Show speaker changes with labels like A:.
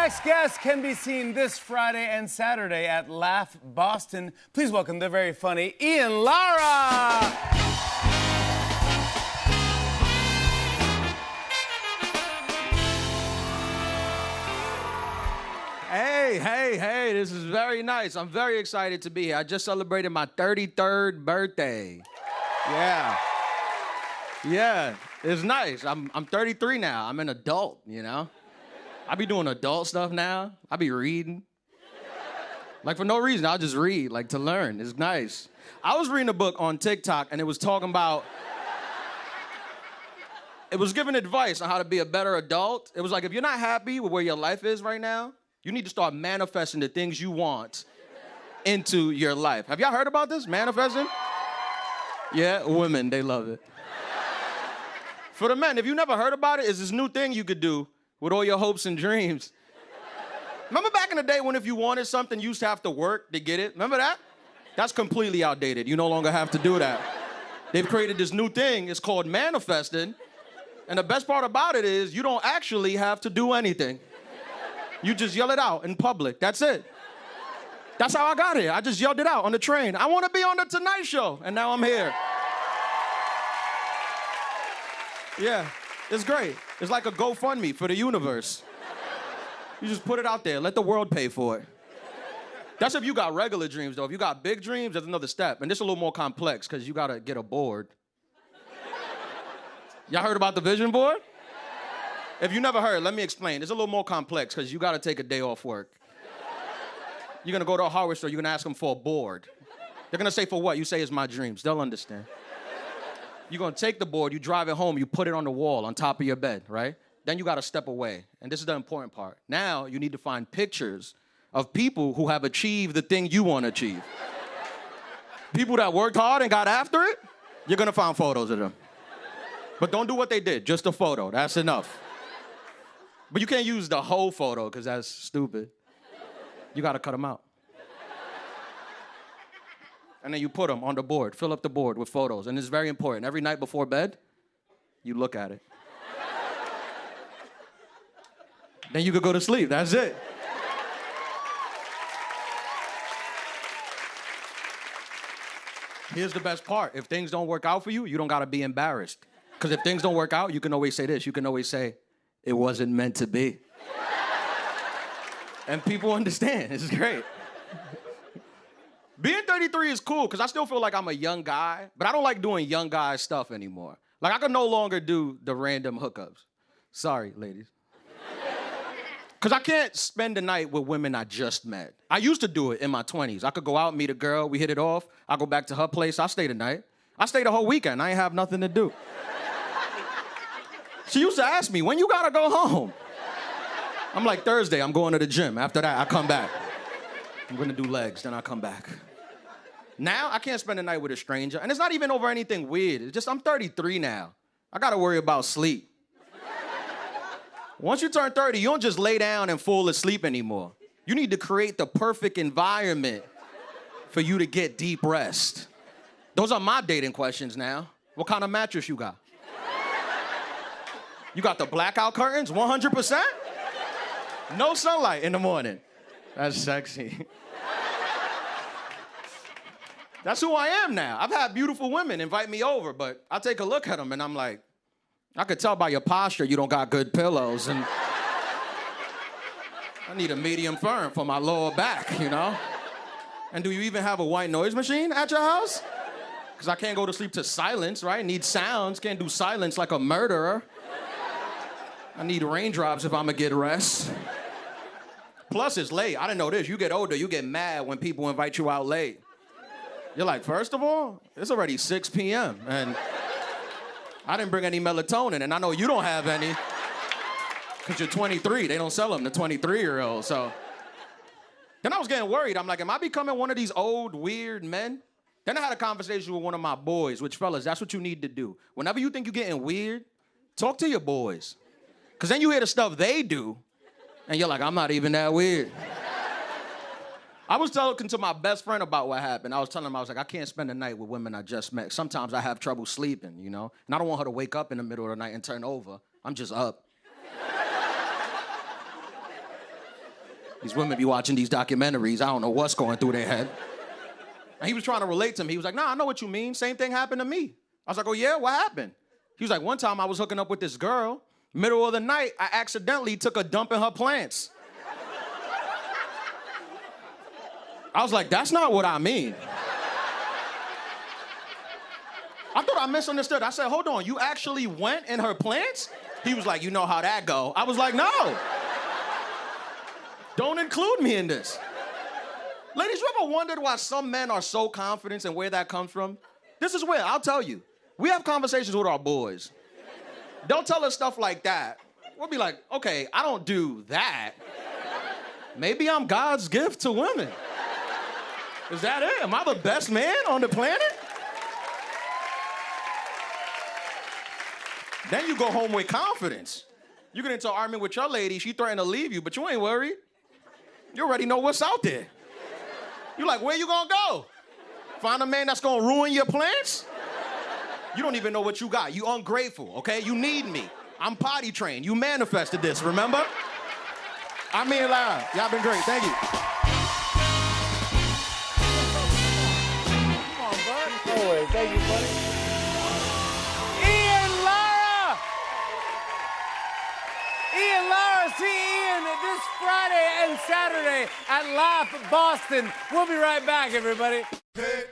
A: next guest can be seen this Friday and Saturday at Laugh Boston. Please welcome the very funny Ian Lara.
B: Hey, this is very nice. I'm very excited to be here. I just celebrated my 33rd birthday. Yeah, it's nice. I'm 33 now. I'm an adult, you know? I be doing adult stuff now. I be reading. Like, for no reason, I'll just read, like, to learn. It's nice. I was reading a book on TikTok, and it was talking about... It was giving advice on how to be a better adult. It was like, if you're not happy with where your life is right now, you need to start manifesting the things you want into your life. Have y'all heard about this, manifesting? Yeah, women, they love it. For the men, if you never heard about it, it's this new thing you could do with all your hopes and dreams. Remember back in the day when if you wanted something, you used to have to work to get it? Remember that? That's completely outdated. You no longer have to do that. They've created this new thing. It's called manifesting. And the best part about it is you don't actually have to do anything. You just yell it out in public. That's it. That's how I got here. I just yelled it out on the train. I want to be on the Tonight Show. And now I'm here. Yeah, it's great. It's like a GoFundMe for the universe. You just put it out there. Let the world pay for it. That's if you got regular dreams, though. If you got big dreams, there's another step. And this is a little more complex because you got to get a board. Y'all heard about the vision board? If you never heard, let me explain. It's a little more complex because you got to take a day off work. You're going to go to a hardware store. You're going to ask them for a board. They're going to say, for what? You say, it's my dreams. They'll understand. You're going to take the board. You drive it home. You put it on the wall on top of your bed, right? Then you got to step away. And this is the important part. Now you need to find pictures of people who have achieved the thing you want to achieve. People that worked hard and got after it, you're going to find photos of them. But don't do what they did. Just a photo. That's enough. But you can't use the whole photo because that's stupid. You got to cut them out. And then you put them on the board. Fill up the board with photos. And it's very important. Every night before bed, you look at it. Then you could go to sleep. That's it. Here's the best part. If things don't work out for you, you don't got to be embarrassed. Because if things don't work out, you can always say this. You can always say, it wasn't meant to be. And people understand. It's great. Being 33 is cool because I still feel like I'm a young guy, but I don't like doing young guy stuff anymore. Like, I can no longer do the random hookups. Sorry, ladies. Because I can't spend the night with women I just met. I used to do it in my 20s. I could go out, meet a girl, we hit it off. I go back to her place, I stay the night. I stay the whole weekend. I ain't have nothing to do. She used to ask me, when you gotta go home? I'm like, Thursday, I'm going to the gym. After that, I come back. I'm gonna do legs, then I come back. Now, I can't spend the night with a stranger. And it's not even over anything weird. It's just, I'm 33 now. I gotta worry about sleep. Once you turn 30, you don't just lay down and fall asleep anymore. You need to create the perfect environment for you to get deep rest. Those are my dating questions now. What kind of mattress you got? You got the blackout curtains, 100%? No sunlight in the morning. That's sexy. That's who I am now. I've had beautiful women invite me over, but I take a look at them and I'm like, I could tell by your posture you don't got good pillows, and I need a medium firm for my lower back, you know? And do you even have a white noise machine at your house? Because I can't go to sleep to silence, right? Need sounds, can't do silence like a murderer. I need raindrops if I'm gonna get rest. Plus, it's late. I didn't know this. You get older, you get mad when people invite you out late. You're like, first of all, it's already 6 p.m. and I didn't bring any melatonin, and I know you don't have any because you're 23. They don't sell them to 23-year-olds, so. Then I was getting worried. I'm like, am I becoming one of these old, weird men? Then I had a conversation with one of my boys, which, fellas, that's what you need to do. Whenever you think you're getting weird, talk to your boys. Because then you hear the stuff they do, and you're like, I'm not even that weird. I was talking to my best friend about what happened. I was telling him, I was like, I can't spend the night with women I just met. Sometimes I have trouble sleeping, you know? And I don't want her to wake up in the middle of the night and turn over. I'm just up. These women be watching these documentaries. I don't know what's going through their head. And he was trying to relate to me. He was like, nah, I know what you mean. Same thing happened to me. I was like, oh yeah, what happened? He was like, one time I was hooking up with this girl. Middle of the night, I accidentally took a dump in her plants. I was like, that's not what I mean. I thought I misunderstood. I said, hold on, you actually went in her plants? He was like, you know how that go. I was like, no. Don't include me in this. Ladies, you ever wondered why some men are so confident and where that comes from? This is where, I'll tell you. We have conversations with our boys. Don't tell us stuff like that. We'll be like, okay, I don't do that. Maybe I'm God's gift to women. Is that it? Am I the best man on the planet? Then you go home with confidence. You get into an argument with your lady, she threatened to leave you, but you ain't worried. You already know what's out there. You're like, where you gonna go? Find a man that's gonna ruin your plans? You don't even know what you got. You ungrateful, okay? You need me. I'm potty trained. You manifested this, remember? I mean live. Y'all been great. Thank you.
A: Come on, bud. Always. Thank you, buddy. Ian Lara! Ian Lara, see Ian this Friday and Saturday at Laugh Boston. We'll be right back, everybody.
C: Hey.